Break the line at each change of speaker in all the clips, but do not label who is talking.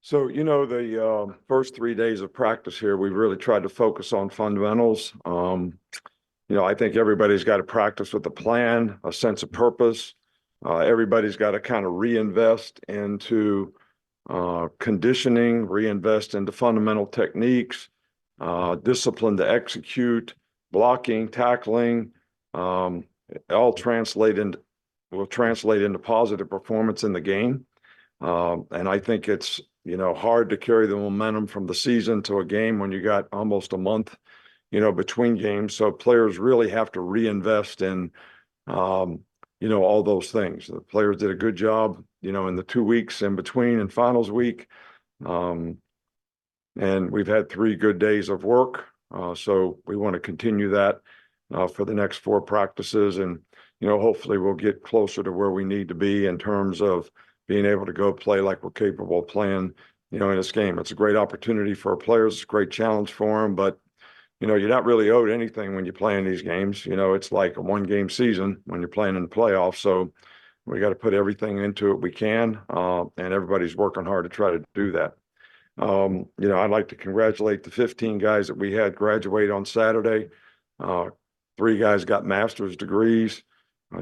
So, the first 3 days of practice here, we really tried to focus on fundamentals. I think everybody's got to practice with a plan, a sense of purpose. Everybody's got to kind of reinvest into conditioning, reinvest into fundamental techniques, discipline to execute, blocking, tackling. All will translate into positive performance in the game. And I think it's, hard to carry the momentum from the season to a game when you got almost a month, between games. So players really have to reinvest in, all those things. The players did a good job, in the 2 weeks in between and finals week. And we've had 3 good days of work. So we want to continue that for the next 4 practices. And, hopefully we'll get closer to where we need to be in terms of being able to go play like we're capable of playing, in this game. It's a great opportunity for our players. It's a great challenge for them, but, you're not really owed anything when you play in these games. It's like a 1-game season when you're playing in the playoffs. So we got to put everything into it we can, and everybody's working hard to try to do that. I'd like to congratulate the 15 guys that we had graduate on Saturday. 3 guys got master's degrees.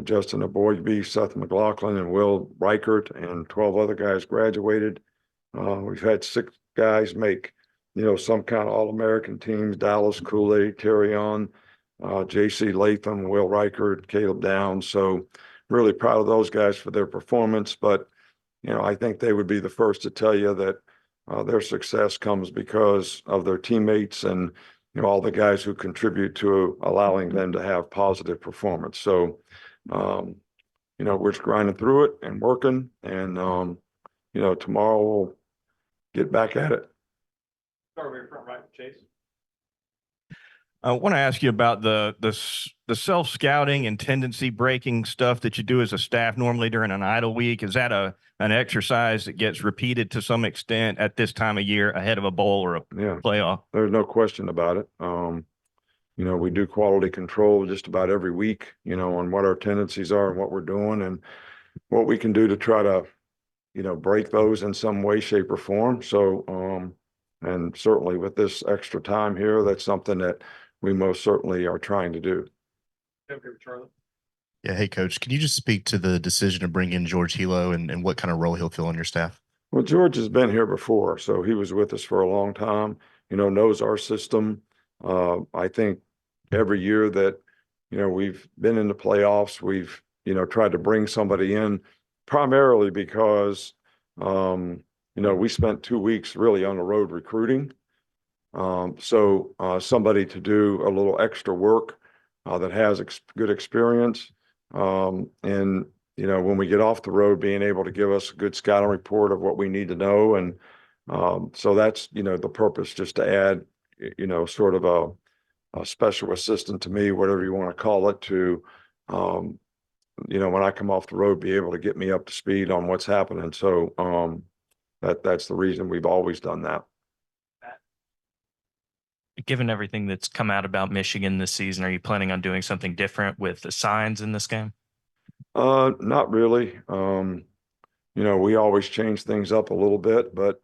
Justin Aboigby, Seth McLaughlin, and Will Reichert, and 12 other guys graduated. We've had 6 guys make, some kind of All-American teams: Dallas Cooley, Terry On, J.C. Latham, Will Reichert, Caleb Downs. So really proud of those guys for their performance. But, I think they would be the first to tell you that their success comes because of their teammates and, all the guys who contribute to allowing them to have positive performance. So, we're just grinding through it and working, and, tomorrow we'll get back at it.
Start over front right, Chase.
I want to ask you about the self-scouting and tendency breaking stuff that you do as a staff normally during an idle week. Is that an exercise that gets repeated to some extent at this time of year ahead of a bowl or a playoff?
There's no question about it. We do quality control just about every week, on what our tendencies are and what we're doing and what we can do to try to, break those in some way, shape, or form. So, and certainly with this extra time here, that's something that we most certainly are trying to do.
Okay, Charlie.
Yeah. Hey, Coach, can you just speak to the decision to bring in George Helow and what kind of role he'll fill on your staff?
Well, George has been here before, so he was with us for a long time, knows our system. I think every year that, we've been in the playoffs, we've, tried to bring somebody in primarily because, we spent 2 weeks really on the road recruiting. So somebody to do a little extra work that has good experience. And, when we get off the road, being able to give us a good scouting report of what we need to know. And so that's, the purpose, just to add, sort of a special assistant to me, whatever you want to call it, to, when I come off the road, be able to get me up to speed on what's happening. So that's the reason we've always done that.
Given everything that's come out about Michigan this season, are you planning on doing something different with the signs in this game?
Not really. We always change things up a little bit, but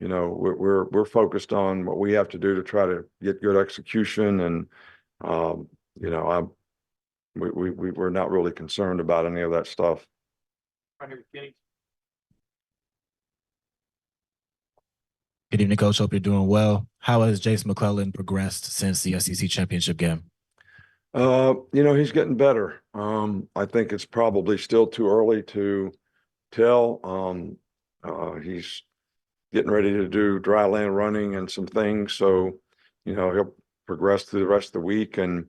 we're focused on what we have to do to try to get good execution, and we're not really concerned about any of that stuff.
Right here with Kenny.
Good evening, Coach. Hope you're doing well. How has Jason McLennan progressed since the SEC championship game?
He's getting better. I think it's probably still too early to tell. He's getting ready to do dry land running and some things. So, he'll progress through the rest of the week, and,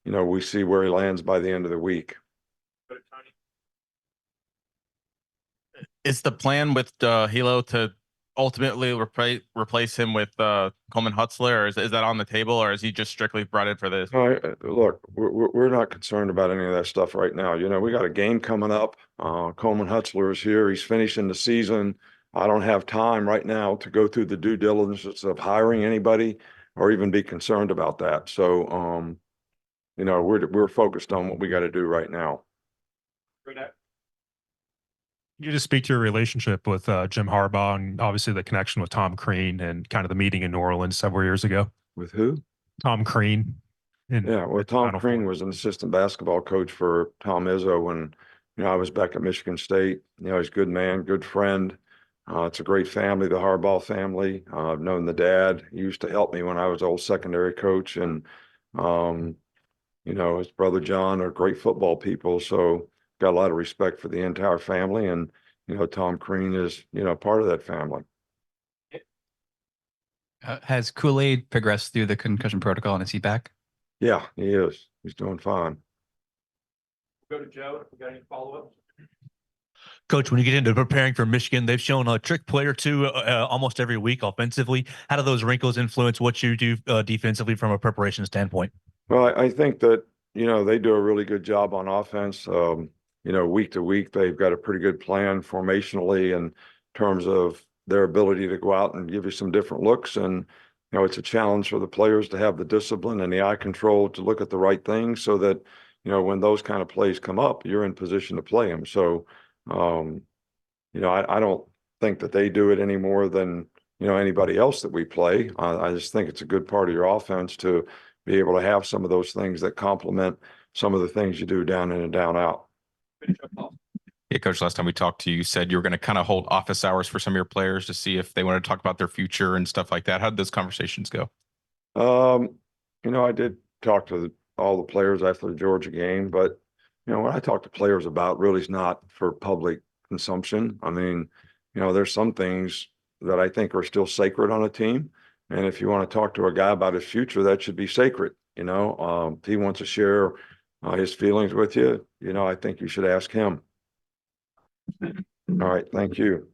we see where he lands by the end of the week.
Is the plan with Helow to ultimately replace him with Coleman Hutler, or is that on the table, or is he just strictly brought in for this?
Look, we're not concerned about any of that stuff right now. We got a game coming up. Coleman Hutler is here. He's finishing the season. I don't have time right now to go through the due diligence of hiring anybody or even be concerned about that. So, we're focused on what we got to do right now.
You just speak to your relationship with Jim Harbaugh and obviously the connection with Tom Crean and kind of the meeting in New Orleans several years ago.
With who?
Tom Crean.
Yeah, well, Tom Crean was an assistant basketball coach for Tom Izzo when, I was back at Michigan State. He's a good man, good friend. It's a great family, the Harbaugh family. I've known the dad. He used to help me when I was old secondary coach, and his brother John are great football people. So got a lot of respect for the entire family, and Tom Crean is part of that family.
Has Kool-Aid progressed through the concussion protocol and is he back?
Yeah, he is. He's doing fine.
Go to Joe if we got any follow-ups.
Coach, when you get into preparing for Michigan, they've shown a trick play or two almost every week offensively. How do those wrinkles influence what you do defensively from a preparation standpoint?
Well, I think that, they do a really good job on offense. Week to week, they've got a pretty good plan formationally in terms of their ability to go out and give you some different looks. And, it's a challenge for the players to have the discipline and the eye control to look at the right things so that, when those kind of plays come up, you're in position to play them. So, I don't think that they do it any more than, anybody else that we play. I just think it's a good part of your offense to be able to have some of those things that complement some of the things you do down in and down out.
Finish up, Paul.
Yeah, Coach, last time we talked to you, you said you were going to kind of hold office hours for some of your players to see if they want to talk about their future and stuff like that. How did those conversations go?
I did talk to all the players after the Georgia game, but, what I talk to players about really is not for public consumption. I mean, there's some things that I think are still sacred on a team. And if you want to talk to a guy about his future, that should be sacred. If he wants to share his feelings with you, I think you should ask him. All right. Thank you.